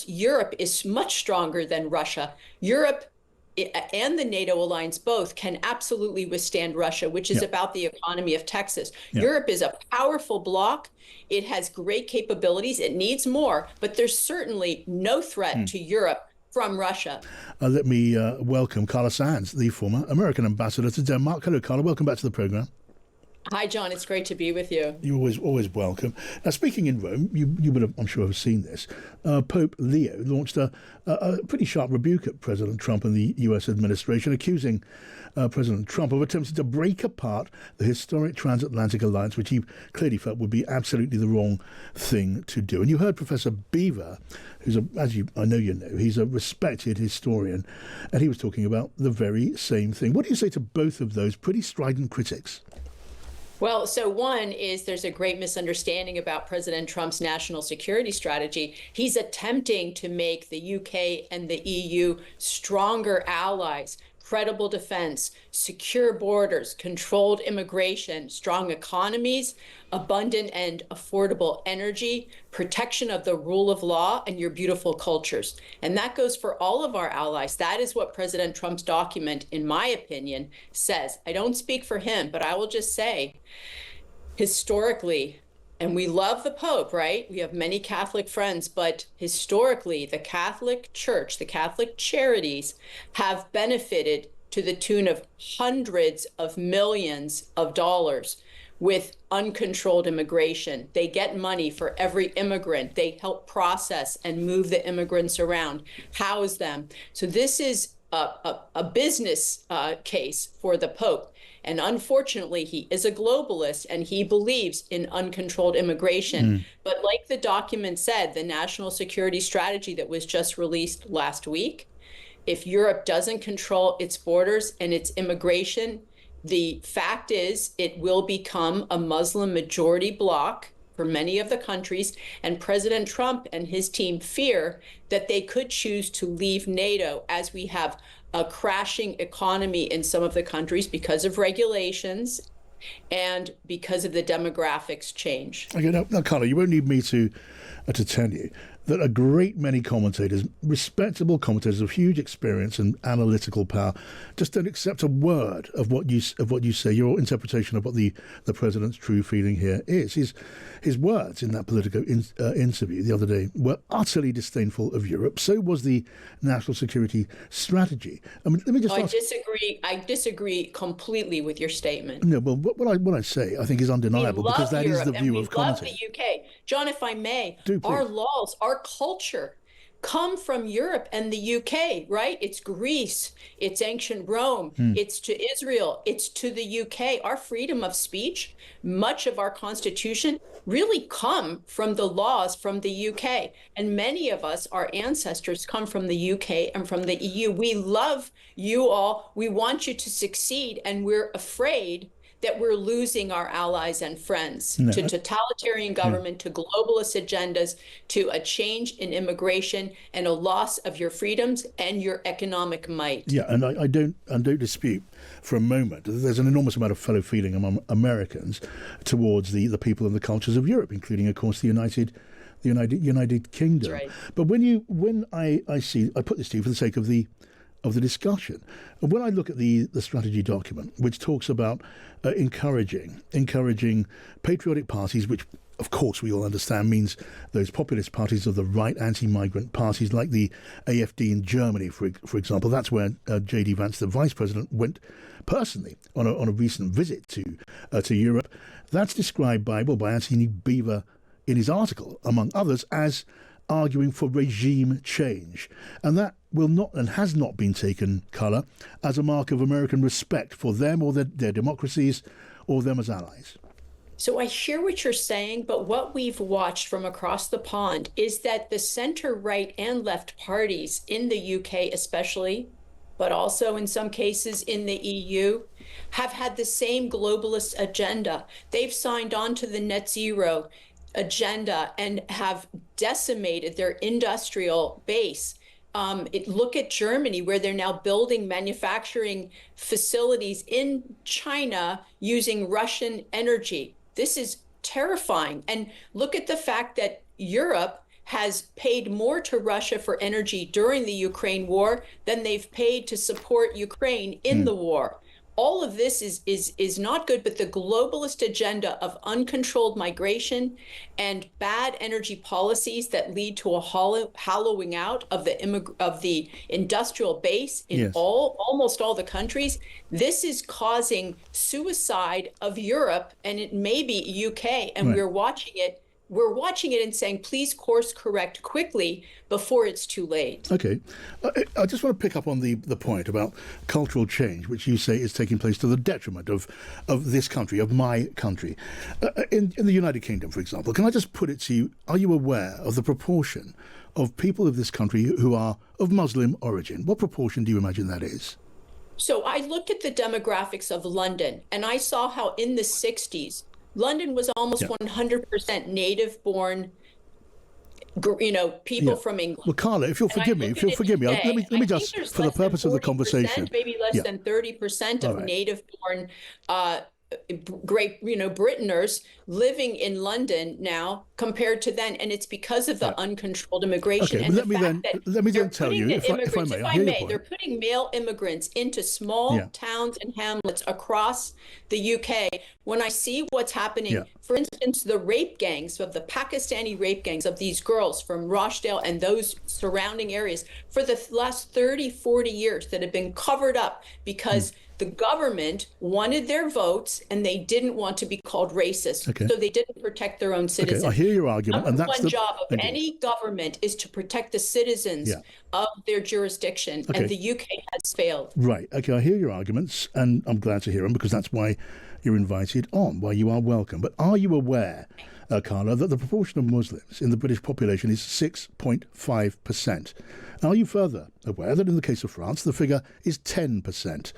course, Europe is much stronger than Russia. Europe and the NATO alliance both can absolutely withstand Russia, which is Yeah. about the economy of Texas. Yeah. Europe is a powerful bloc. It has great capabilities. It needs more, but there's certainly no threat to Europe from Russia. Let me welcome Carla Sands, the former American ambassador to Denmark. Hello, Carla. Welcome back to the programme. Hi, John. It's great to be with you. You're always welcome. Now, speaking in Rome, you would have, I'm sure, have seen this. Pope Leo launched a pretty sharp rebuke at President Trump and the U.S. administration, accusing President Trump of attempting to break apart the historic transatlantic alliance, which he clearly felt would be absolutely the wrong thing to do. And you heard Professor Beaver, who's I know you know, he's a respected historian, and he was talking about the very same thing. What do you say to both of those pretty strident critics? Well, so one is there's a great misunderstanding about President Trump's national security strategy. He's attempting to make the UK and the EU stronger allies, credible defense, secure borders, controlled immigration, strong economies, abundant and affordable energy, protection of the rule of law, and your beautiful cultures. And that goes for all of our allies. That is what President Trump's document, in my opinion, says. I don't speak for him, but I will just say, historically, and we love the Pope, right? We have many Catholic friends, but historically, the Catholic Church, the Catholic charities have benefited to the tune of hundreds of millions of dollars with uncontrolled immigration. They get money for every immigrant. They help process and move the immigrants around, house them. So this is a business case for the Pope. And unfortunately, he is a globalist and he believes in uncontrolled immigration. But like the document said, the national security strategy that was just released last week, if Europe doesn't control its borders and its immigration, the fact is it will become a Muslim majority bloc for many of the countries. And President Trump and his team fear that they could choose to leave NATO as we have a crashing economy in some of the countries because of regulations and because of the demographics change. Okay, now Carla, you won't need me to tell you that a great many commentators, respectable commentators of huge experience and analytical power, just don't accept a word of what you say. Your interpretation of what the president's true feeling here is. His words in that Politico interview the other day were utterly disdainful of Europe. So was the national security strategy. I mean, let me just. I disagree completely with your statement. No, well, what I say I think is undeniable because that is the view of commentators. We love the UK, John. If I may, our laws, our culture come from Europe and the UK, right? It's Greece, it's ancient Rome, it's to Israel, it's to the UK. Our freedom of speech, much of our constitution really come from the laws from the UK. And many of us, our ancestors come from the UK and from the EU. We love you all. We want you to succeed. And we're afraid that we're losing our allies and friends to totalitarian government, to globalist agendas, to a change in immigration and a loss of your freedoms and your economic might. Yeah, and I don't dispute for a moment that there's an enormous amount of fellow feeling among Americans towards the people and the cultures of Europe, including, of course, the United Kingdom. That's right. But when I put this to you for the sake of the discussion. And when I look at the strategy document, which talks about encouraging patriotic parties, which of course we all understand means those populist parties of the right, anti-migrant parties like the AfD in Germany, for example. That's where J.D. Vance, the vice president, went personally on a recent visit to Europe. That's described by Anthony Beaver in his article, among others, as arguing for regime change. And that will not and has not been taken, Carla, as a mark of American respect for them or their democracies or them as allies. So I hear what you're saying, but what we've watched from across the pond is that the center right and left parties in the UK especially, but also in some cases in the EU, have had the same globalist agenda. They've signed on to the net zero agenda and have decimated their industrial base. Look at Germany, where they're now building manufacturing facilities in China using Russian energy. This is terrifying. And look at the fact that Europe has paid more to Russia for energy during the Ukraine war than they've paid to support Ukraine in the war. All of this is not good, but the globalist agenda of uncontrolled migration and bad energy policies that lead to a hollowing out of the industrial base in Yes. almost all the countries. This is causing suicide of Europe and it may be UK, and Right. we're watching it. We're watching it and saying, please course correct quickly before it's too late. Okay. I just want to pick up on the point about cultural change, which you say is taking place to the detriment of this country, of my country. In the United Kingdom, for example, can I just put it to you, are you aware of the proportion of people of this country who are of Muslim origin? What proportion do you imagine that is? So I looked at the demographics of London, and I saw how in the 60s, London was almost 100% native-born, people from England. Well, Carla, if you'll forgive me, let me just, for the purpose of the conversation, maybe less than 30% of native-born great, Britons living in London now compared to then, and it's because of the uncontrolled immigration. Okay, and let me then tell you, if I may, I'll hear your point. They're putting male immigrants into small towns and hamlets across the UK. When I see what's happening, for instance, the rape gangs of the Pakistani rape gangs of these girls from Rochdale and those surrounding areas for the last 30, 40 years that have been covered up because the government wanted their votes and they didn't want to be called racist. So they didn't protect their own citizens. Okay, I hear your argument. And that's the job of any government is to protect the citizens of their jurisdiction. And the UK has failed. Right. Okay, I hear your arguments and I'm glad to hear them because that's why you're invited on, why you are welcome. But are you aware, Carla, that the proportion of Muslims in the British population is 6.5%? Are you further aware that in the case of France, the figure is 10%?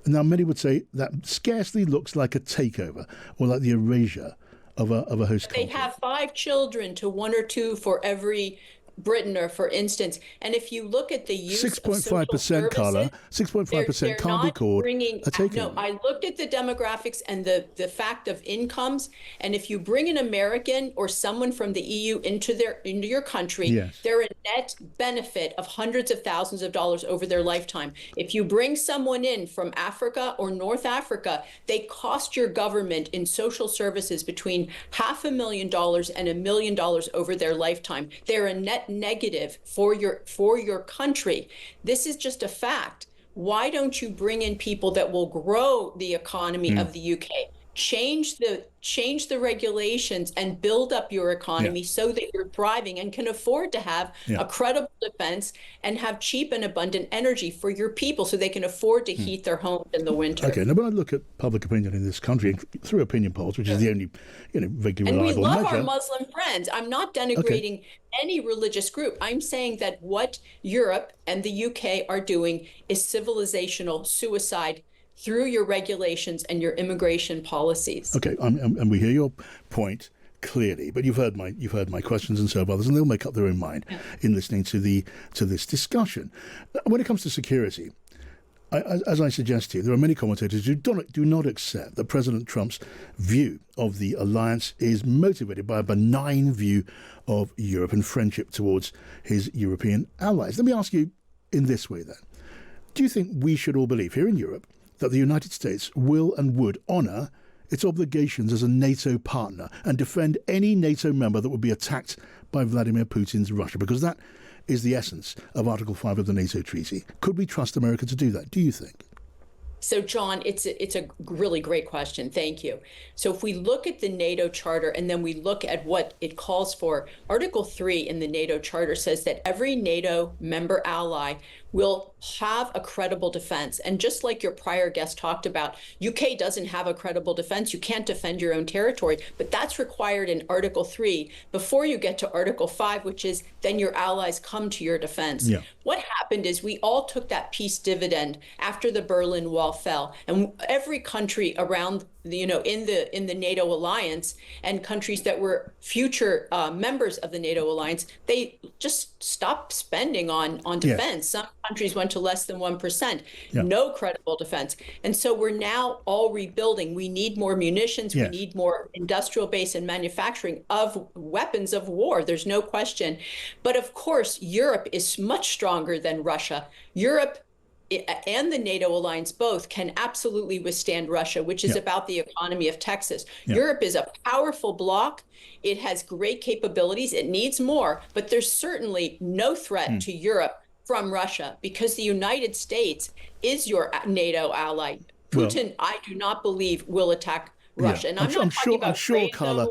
Now, many would say that scarcely looks like a takeover or like the erasure of a host country. They have 5 children to 1 or 2 for every Britainer, for instance. And if you look at the use 6.5%, Carla, 6.5% can't be called a takeover. No, I looked at the demographics and the fact of incomes. And if you bring an American or someone from the EU into your country, they're a net benefit of hundreds of thousands of dollars over their lifetime. If you bring someone in from Africa or North Africa, they cost your government in social services between $500,000 and $1 million over their lifetime. They're a net negative for your country. This is just a fact. Why don't you bring in people that will grow the economy of the UK? Change the regulations and build up your economy so that you're thriving and can afford to have a credible defense and have cheap and abundant energy for your people so they can afford to heat their homes in the winter. Okay, now when I look at public opinion in this country through opinion polls, which is the only vaguely reliable measure. And we love our Muslim friends. I'm not denigrating any religious group. I'm saying that what Europe and the UK are doing is civilizational suicide through your regulations and your immigration policies. Okay, and we hear your point clearly, but you've heard my questions and so have others, and they'll make up their own mind in listening to this discussion. When it comes to security, as I suggest to you, there are many commentators who do not accept that President Trump's view of the alliance is motivated by a benign view of Europe and friendship towards his European allies. Let me ask you in this way then. Do you think we should all believe here in Europe that the United States will and would honour its obligations as a NATO partner and defend any NATO member that would be attacked by Vladimir Putin's Russia? Because that is the essence of Article 5 of the NATO treaty. Could we trust America to do that, do you think? So, John, it's a really great question. Thank you. So if we look at the NATO Charter and then we look at what it calls for, Article 3 in the NATO Charter says that every NATO member ally will have a credible defense. And just like your prior guest talked about, UK doesn't have a credible defense. You can't defend your own territory, but that's required in Article 3 before you get to Article 5, which is then your allies come to your defense. Yeah. What happened is we all took that peace dividend after the Berlin Wall fell, and every country around in the NATO alliance, and countries that were future members of the NATO alliance, they just stopped spending on Yes. defense. Some countries went to less than 1%, Yeah. no credible defense. And so we're now all rebuilding. We need more munitions. We Yes. need more industrial base and manufacturing of weapons of war. There's no question. But of course, Europe is much stronger than Russia. Europe and the NATO alliance both can absolutely withstand Russia, which is Yeah. about the economy of Texas. Yeah. Europe is a powerful bloc. It has great capabilities. It needs more, but there's certainly no threat to Europe from Russia, because the United States is your NATO ally. Putin, I do not believe, will attack Russia. Yeah. And I'm sure, Carla,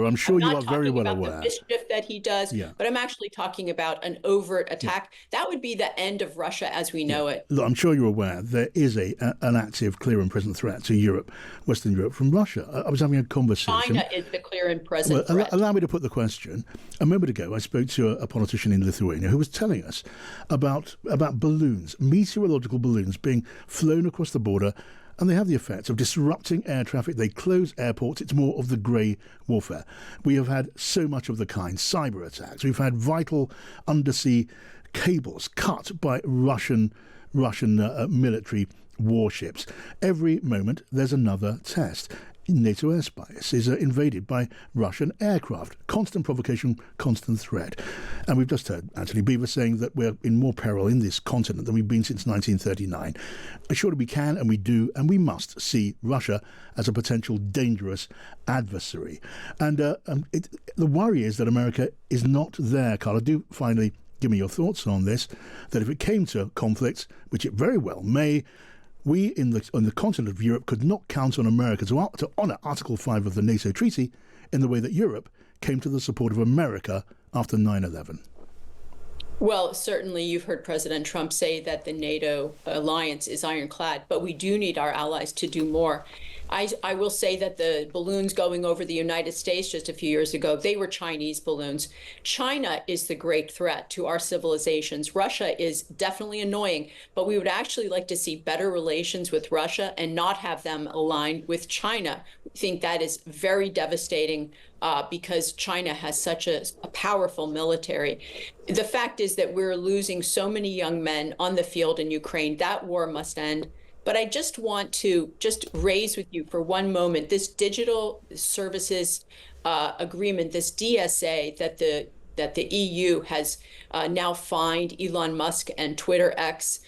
I'm sure you are very well aware. The mischief that he does, Yeah. but I'm actually talking about an overt attack. That would be the end of Russia as we know it. Look, I'm sure you're aware there is an active, clear and present threat to Europe, Western Europe, from Russia. I was having a conversation. China is the clear and present threat. Allow me to put the question. A moment ago, I spoke to a politician in Lithuania who was telling us about balloons, meteorological balloons being flown across the border, and they have the effect of disrupting air traffic. They close airports. It's more of the grey warfare. We have had so much of the kind, cyber attacks. We've had vital undersea cables cut by Russian military warships. Every moment there's another test. NATO airspace is invaded by Russian aircraft. Constant provocation, constant threat. And we've just heard Anthony Beaver saying that we're in more peril in this continent than we've been since 1939. Surely we can and we do and we must see Russia as a potential dangerous adversary. And the worry is that America is not there. Carla, do finally give me your thoughts on this, that if it came to conflict, which it very well may, we on the continent of Europe could not count on America to honour Article 5 of the NATO treaty in the way that Europe came to the support of America after 9/11. Well, certainly you've heard President Trump say that the NATO alliance is ironclad, but we do need our allies to do more. I will say that the balloons going over the United States just a few years ago, they were Chinese balloons. China is the great threat to our civilizations. Russia is definitely annoying, but we would actually like to see better relations with Russia and not have them aligned with China. We think that is very devastating because China has such a powerful military. The fact is that we're losing so many young men on the field in Ukraine. That war must end. But I just want to raise with you for one moment this digital services agreement, this DSA that the EU has now fined Elon Musk and Twitter X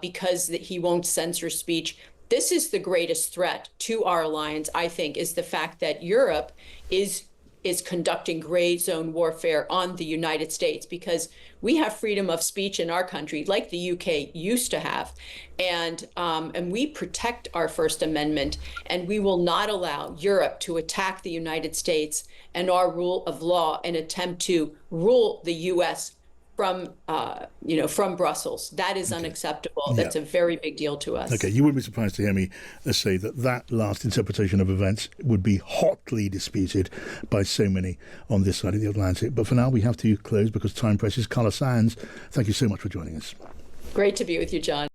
because he won't censor speech. This is the greatest threat to our alliance, I think, is the fact that Europe is conducting gray zone warfare on the United States, because we have freedom of speech in our country, like the UK used to have, and we protect our First Amendment, and we will not allow Europe to attack the United States and our rule of law and attempt to rule the U.S. from Brussels. That is unacceptable. Yeah. That's a very big deal to us. Okay, you wouldn't be surprised to hear me say that last interpretation of events would be hotly disputed by so many on this side of the Atlantic. But for now, we have to close because time presses. Carla Sands, thank you so much for joining us. Great to be with you, John.